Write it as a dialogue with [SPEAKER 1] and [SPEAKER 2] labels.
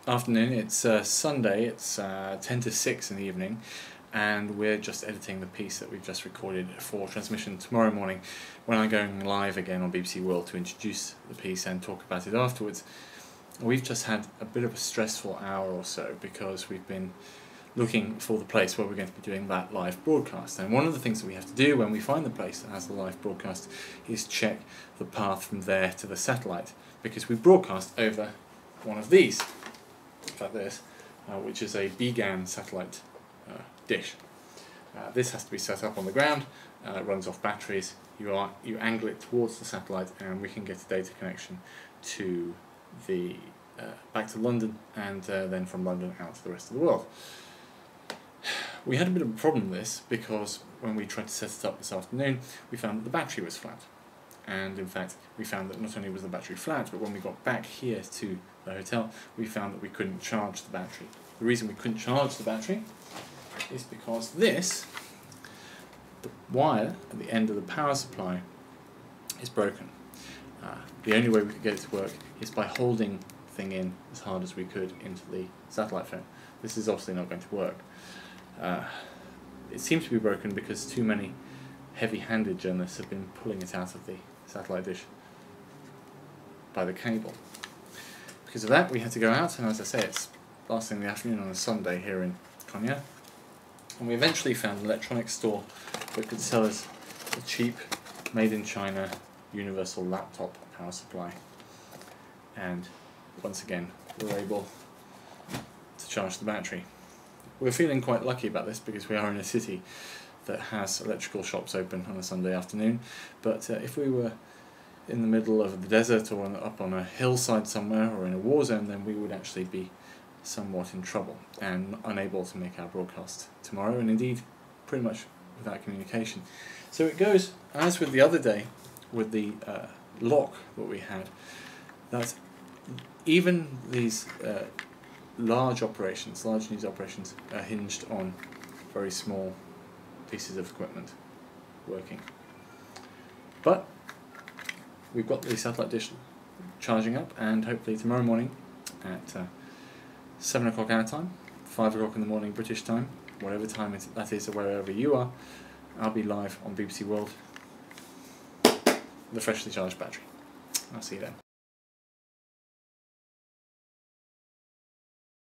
[SPEAKER 1] Afternoon. It's Sunday. It's 10 to 6 in the evening, and we're just editing the piece that we've just recorded for transmission tomorrow morning when I'm going live again on BBC World to introduce the piece and talk about it afterwards. We've just had a bit of a stressful hour or so because we've been looking for the place where we're going to be doing that live broadcast, and one of the things that we have to do when we find the place that has the live broadcast is check the path from there to the satellite, because we broadcast over one of these, like this, which is a BGAN satellite dish. This has to be set up on the ground. It runs off batteries. You angle it towards the satellite, and we can get a data connection to the back to London, and then from London out to the rest of the world. We had a bit of a problem with this because when we tried to set it up this afternoon, we found that the battery was flat. And in fact, we found that not only was the battery flat, but when we got back here to the hotel, we found that we couldn't charge the battery. The reason we couldn't charge the battery is because the wire at the end of the power supply is broken. The only way we could get it to work is by holding the thing in as hard as we could into the satellite phone. This is obviously not going to work. It seems to be broken because too many heavy-handed journalists have been pulling it out of the satellite dish by the cable. Because of that, we had to go out, and as I say, it's last thing in the afternoon on a Sunday here in Konya, and we eventually found an electronics store that could sell us a cheap, made-in-China, universal laptop power supply. And once again, we were able to charge the battery. We're feeling quite lucky about this because we are in a city that has electrical shops open on a Sunday afternoon, but if we were in the middle of the desert or up on a hillside somewhere or in a war zone, then we would actually be somewhat in trouble and unable to make our broadcast tomorrow, and indeed pretty much without communication. So it goes as with the other day with the lock that we had, that even these large news operations are hinged on very small pieces of equipment working. But we've got the satellite dish charging up, and hopefully tomorrow morning at 7 o'clock our time, 5 o'clock in the morning British time, whatever time that is or wherever you are, I'll be live on BBC World with a freshly charged battery. I'll see you then.